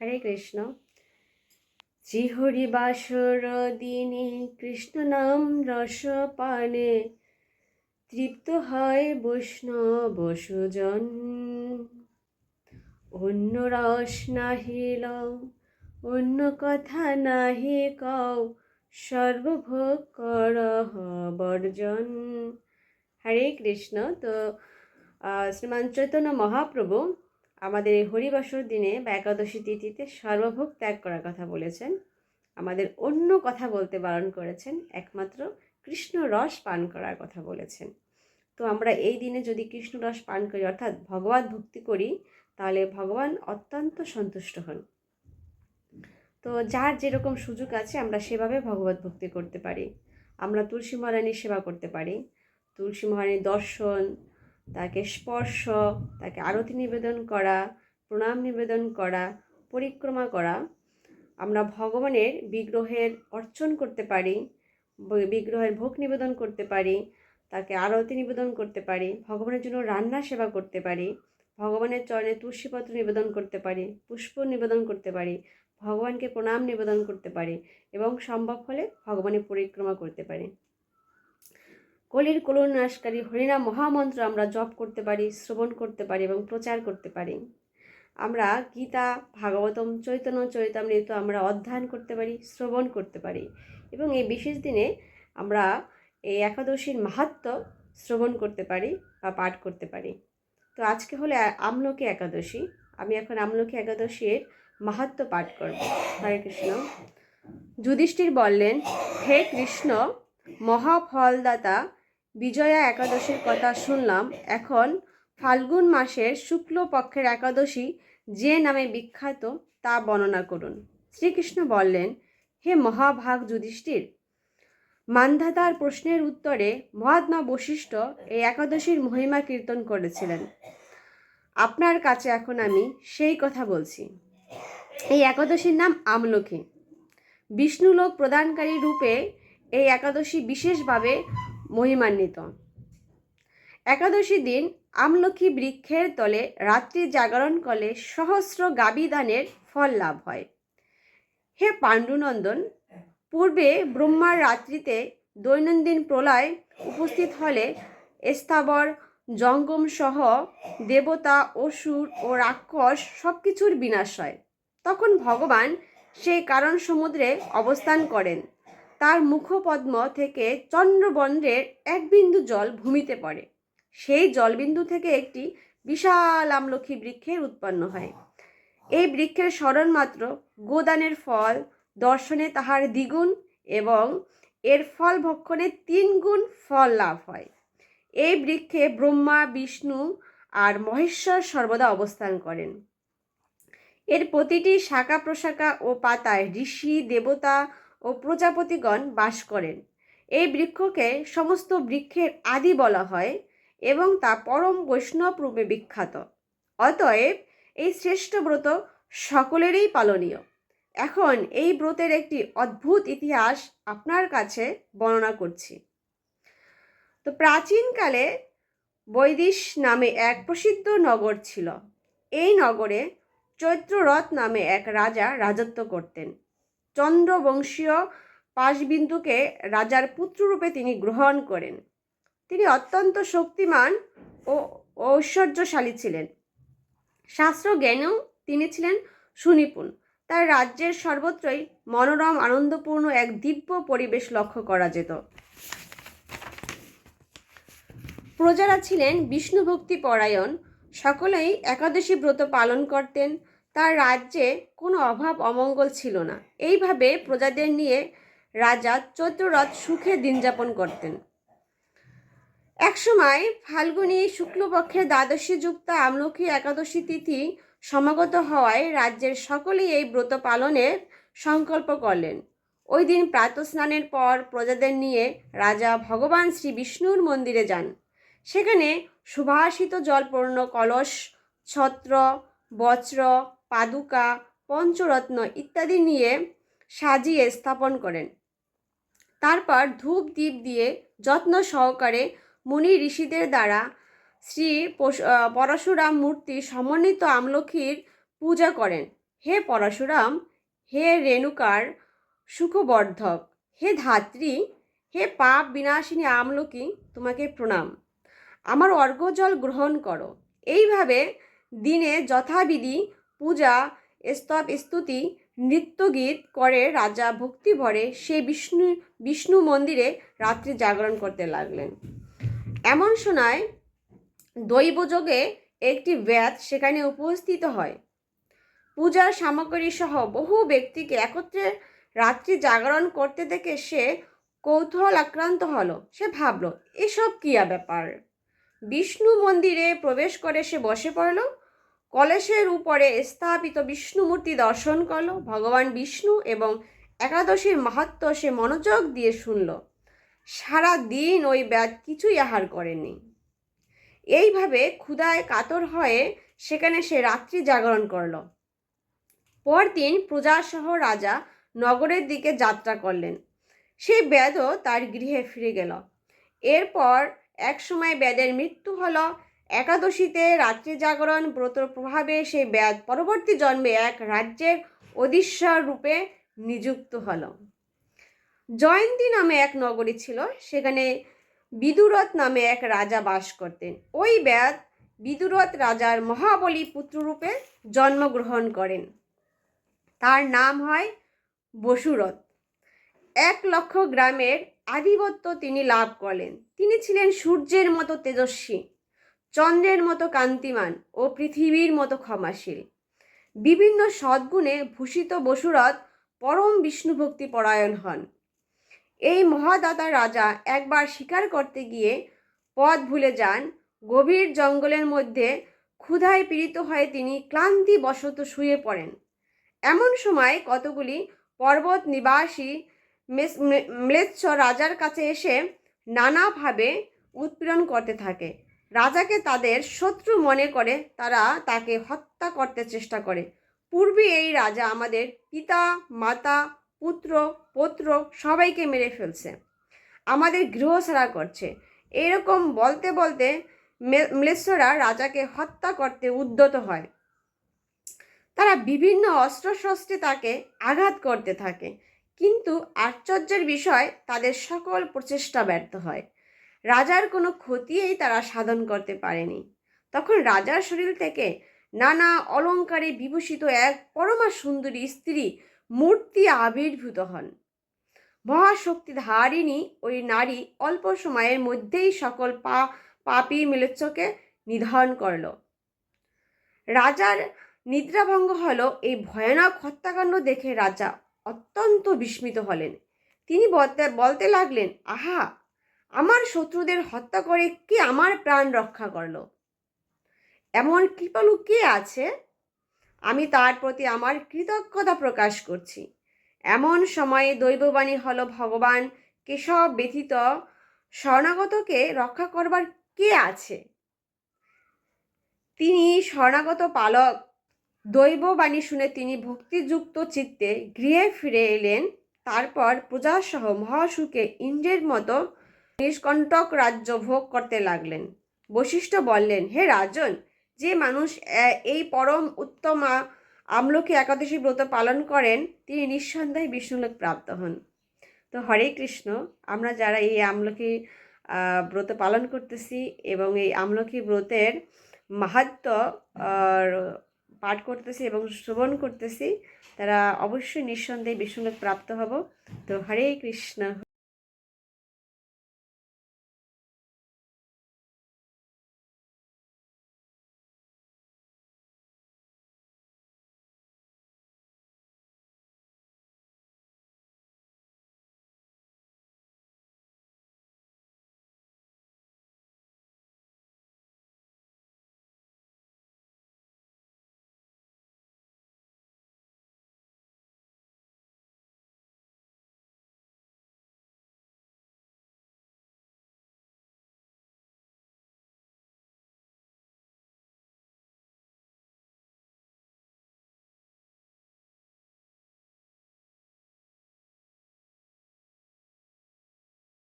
হরে কৃষ্ণ। শ্রীহরি বাসর দিনে কৃষ্ণ নাম রস পানে তৃপ্ত হয় বৈষ্ণব সুজন। অন্য রস নাহি লও, অন্য কথা নাহি কও, সর্বভোগ করহ বর্জন। হরে কৃষ্ণ। তো শ্রীমান চৈতন্য মহাপ্রভু আমাদের এই হরিবাসর দিনে বা একাদশী তিথিতে সর্বভোগ ত্যাগ করার কথা বলেছেন। আমাদের অন্য কথা বলতে বারণ করেছেন, একমাত্র কৃষ্ণ রস পান করার কথা বলেছেন। তো আমরা এই দিনে যদি কৃষ্ণ রস পান করি, অর্থাৎ ভগবত ভক্তি করি, তাহলে ভগবান অত্যন্ত সন্তুষ্ট হন। তো যার যেরকম সুযোগ আছে আমরা সেভাবে ভগবত ভক্তি করতে পারি। আমরা তুলসী মহারানীর সেবা করতে পারি, তুলসী মহারানীর দর্শন, তাকে স্পর্শ, তাকে আরতি নিবেদন করা, প্রণাম নিবেদন করা, পরিক্রমা করা। আমরা ভগবানের বিগ্রহের অর্চন করতে পারি, বিগ্রহের ভোগ নিবেদন করতে পারি, তাকে আরতি নিবেদন করতে পারি, ভগবানের জন্য রান্না সেবা করতে পারি, ভগবানের চরণে তুলসীপত্র নিবেদন করতে পারি, পুষ্প নিবেদন করতে পারি, ভগবানকে প্রণাম নিবেদন করতে পারি এবং সম্ভব হলে ভগবানের পরিক্রমা করতে পারি। কলির কলুর নাশকারী হরিনাম মহামন্ত্র আমরা জপ করতে পারি, শ্রবণ করতে পারি এবং প্রচার করতে পারি। আমরা গীতা, ভাগবতম, চৈতন্য চরিতামৃত আমরা অধ্যয়ন করতে পারি, শ্রবণ করতে পারি এবং এই বিশেষ দিনে আমরা এই একাদশীর মাহাত্ম্য শ্রবণ করতে পারি বা পাঠ করতে পারি। তো আজকে হলো আমলকি একাদশী। আমি এখন আমলকি একাদশীর মাহাত্ম্য পাঠ করব। হরে কৃষ্ণ। যুধিষ্ঠির বললেন, হে কৃষ্ণ, মহাফলদাতা বিজয়া একাদশীর কথা শুনলাম। এখন ফাল্গুন মাসের শুক্লপক্ষের একাদশী যে নামে বিখ্যাত তা বর্ণনা করুন। শ্রীকৃষ্ণ বললেন, হে মহাভাগ যুধিষ্ঠির, মান্ধাতার প্রশ্নের উত্তরে মহাত্মা বশিষ্ঠ এই একাদশীর মহিমা কীর্তন করেছিলেন। আপনার কাছে এখন আমি সেই কথা বলছি। এই একাদশীর নাম আমলকি। বিষ্ণুলোক প্রদানকারী রূপে এই একাদশী বিশেষভাবে মহিমান্বিত। একাদশী দিন আমলকি বৃক্ষের তলে রাত্রি জাগরণ করলে সহস্র গাবিদানের ফল লাভ হয়। হে পাণ্ডুনন্দন, পূর্বে ব্রহ্মার রাত্রিতে দৈনন্দিন প্রলয় উপস্থিত হলে স্থাবর জঙ্গম সহ দেবতা, অসুর ও রাক্ষস সব কিছুর বিনাশ হয়। তখন ভগবান সেই কারণ সমুদ্রে অবস্থান করেন। তার মুখপদ্ম থেকে চন্দ্রবন্দ্রের এক বিন্দু জল ভূমিতে পড়ে। সেই জলবিন্দু থেকে একটি বিশাল আমলকি বৃক্ষের উৎপন্ন হয়। এই বৃক্ষের স্মরণ মাত্র গোদানের ফল দর্শনে তাহার দ্বিগুণ এবং এর ফল ভক্ষণে 3 গুণ ফল লাভ হয়। এই বৃক্ষে ব্রহ্মা, বিষ্ণু আর মহেশ্বর সর্বদা অবস্থান করেন। এর প্রতিটি শাখা প্রশাখা ও পাতায় ঋষি, দেবতা ও প্রজাপতিগণ বাস করেন। এই বৃক্ষকে সমস্ত বৃক্ষের আদি বলা হয় এবং তা পরম বৈষ্ণব রূপে বিখ্যাত। অতএব এই শ্রেষ্ঠ ব্রত সকলেরই পালনীয়। এখন এই ব্রতের একটি অদ্ভুত ইতিহাস আপনার কাছে বর্ণনা করছি। তো প্রাচীনকালে বৈদিশ নামে এক প্রসিদ্ধ নগর ছিল। এই নগরে চৈত্ররথ নামে এক রাজা রাজত্ব করতেন। চন্দ্রবংশীয় পাশবিন্দুকে রাজার পুত্ররূপে তিনি গ্রহণ করেন। তিনি অত্যন্ত শক্তিমান ও ঐশ্বর্যশালী ছিলেন। শাস্ত্র জ্ঞানেও তিনি ছিলেন সুনিপুণ। তার রাজ্যের সর্বত্রই মনোরম আনন্দপূর্ণ এক দিব্য পরিবেশ লক্ষ্য করা যেত। প্রজারা ছিলেন বিষ্ণুভক্তি পরায়ণ, সকলেই একাদশী ব্রত পালন করতেন। তার রাজ্যে কোনো অভাব অমঙ্গল ছিল না। এইভাবে প্রজাদের নিয়ে রাজা চৈত্ররথ সুখে দিন যাপন করতেন। একসময় ফাল্গুনী শুক্লপক্ষের দ্বাদশী যুক্ত আমলকি একাদশী তিথি সমাগত হওয়ায় রাজ্যের সকলেই এই ব্রত পালনের সংকল্প করলেন। ওই দিন প্রাতঃস্নানের পর প্রজাদের নিয়ে রাজা ভগবান শ্রী বিষ্ণুর মন্দিরে যান। সেখানে সুভাষিত জলপূর্ণ কলস, ছত্র, বজ্র, পাদুকা, পঞ্চরত্ন ইত্যাদি নিয়ে সাজিয়ে স্থাপন করেন। তারপর ধূপ দীপ দিয়ে যত্ন সহকারে মুনি ঋষিদের দ্বারা শ্রী পরশুরাম মূর্তি সমন্বিত আমলকির পূজা করেন। হে পরশুরাম, হে রেণুকার সুখবর্ধক, হে ধাত্রী, হে পাপ বিনাশিনী আমলকি, তোমাকে প্রণাম। আমার অর্ঘ্যজল গ্রহণ করো। এইভাবে দিনে যথাবিধি পূজা, স্তব স্তুতি, নৃত্যগীত করে রাজা ভক্তি ভরে সেই বিষ্ণু মন্দিরে রাত্রি জাগরণ করতে লাগলেন। এমন সময় দৈবযোগে একটি ব্যাধ সেখানে উপস্থিত হয়। পূজার সামগ্রী সহ বহু ব্যক্তিকে একত্রে রাত্রি জাগরণ করতে দেখে সে কৌতূহল আক্রান্ত হলো। সে ভাবল, এসব কি ব্যাপার। বিষ্ণু মন্দিরে প্রবেশ করে সে বসে পড়ল। কলসের উপরে স্থাপিত বিষ্ণু মূর্তি দর্শন করল। ভগবান বিষ্ণু এবং একাদশীর মাহাত্ম্য সে মনোযোগ দিয়ে শুনল। সারা দিন ওই ব্যাধ কিছুই আহার করেনি। এইভাবে ক্ষুধায় কাতর হয়ে সেখানে সে রাত্রি জাগরণ করল। পরদিন প্রজাসহ রাজা নগরের দিকে যাত্রা করলেন। সেই ব্যাধও তার গৃহে ফিরে গেল। এরপর এক সময় ব্যাধের মৃত্যু হলো। একাদশীতে রাত্রি জাগরণ ব্রতর প্রভাবে সেই ব্যাধ পরবর্তী জন্মে এক রাজ্যের অধীশ্বর রূপে নিযুক্ত হলো। জয়ন্তী নামে এক নগরী ছিল। সেখানে বিদুরথ নামে এক রাজা বাস করতেন। ওই ব্যাধ বিদুরথ রাজার মহাবলী পুত্ররূপে জন্মগ্রহণ করেন। তার নাম হয় বসুরথ। 1,00,000 গ্রামের আধিপত্য তিনি লাভ করলেন। তিনি ছিলেন সূর্যের মতো তেজস্বী, চন্দ্রের মতো কান্তিমান ও পৃথিবীর মতো ক্ষমাশীল। বিভিন্ন সদ্গুণে ভূষিত বসুরথ পরম বিষ্ণুভক্তি পরায়ণ হন। এই মহাদাতা রাজা একবার শিকার করতে গিয়ে পথ ভুলে যান। গভীর জঙ্গলের মধ্যে ক্ষুধায় পীড়িত হয়ে তিনি ক্লান্তিবশত শুয়ে পড়েন। এমন সময় কতগুলি পর্বত নিবাসী ম্লেচ্ছ রাজার কাছে এসে নানাভাবে উৎপীড়ন করতে থাকে। রাজাকে তাদের শত্রু মনে করে তারা তাকে হত্যা করতে চেষ্টা করে। পূর্বে এই রাজা আমাদের পিতা, মাতা, পুত্র, পৌত্র সবাইকে মেরে ফেলছে, আমাদের গৃহছাড়া করছে। এরকম বলতে বলতে ম্লেচ্ছরা রাজাকে হত্যা করতে উদ্যত হয়। তারা বিভিন্ন অস্ত্রশস্ত্রে তাকে আঘাত করতে থাকে, কিন্তু আশ্চর্যের বিষয় তাদের সকল প্রচেষ্টা ব্যর্থ হয়। রাজার কোনো ক্ষতিই তারা সাধন করতে পারেনি। তখন রাজার শরীর থেকে নানা অলঙ্কারে বিভূষিত এক পরমা সুন্দরী স্ত্রী মূর্তি আবির্ভূত হন। মহাশক্তিধারিণী ওই নারী অল্প সময়ের মধ্যেই সকল পাপী ম্লেচ্ছকে নিধন করল। রাজার নিদ্রাভঙ্গ হলো। এই ভয়ানক হত্যাকাণ্ড দেখে রাজা অত্যন্ত বিস্মিত হলেন। তিনি বলতে লাগলেন, আহা, আমার শত্রুদের হত্যা করে কে আমার প্রাণ রক্ষা করলো? এমন কৃপালু কে আছে? আমি তার প্রতি আমার কৃতজ্ঞতা প্রকাশ করছি। এমন সময়ে দৈববাণী হলো, ভগবান কেশব ব্যতীত শরণাগতকে রক্ষা করবার কে আছে? তিনি শরণাগত পালক। দৈববাণী শুনে তিনি ভক্তিযুক্ত চিত্তে গৃহে ফিরে এলেন। তারপর প্রজাসহ মহাসুখে ইন্দ্রের মতো নিষ্কণ্টক রাজ্য ভোগ করতে লাগলেন। বশিষ্ঠ বললেন, হে রাজন, যে মানুষ এই পরম উত্তম আমলকি একাদশী ব্রত পালন করেন তিনি নিঃসন্দেহে বিষ্ণুলোক প্রাপ্ত হন। তো হরে কৃষ্ণ, আমরা যারা এই আমলকি ব্রত পালন করতেছি এবং এই আমলকি ব্রতের মাহাত্ম্য পাঠ করতেছি এবং শ্রবণ করতেছি, তারা অবশ্যই নিঃসন্দেহে বিষ্ণুলোক প্রাপ্ত হব। তো হরে কৃষ্ণ।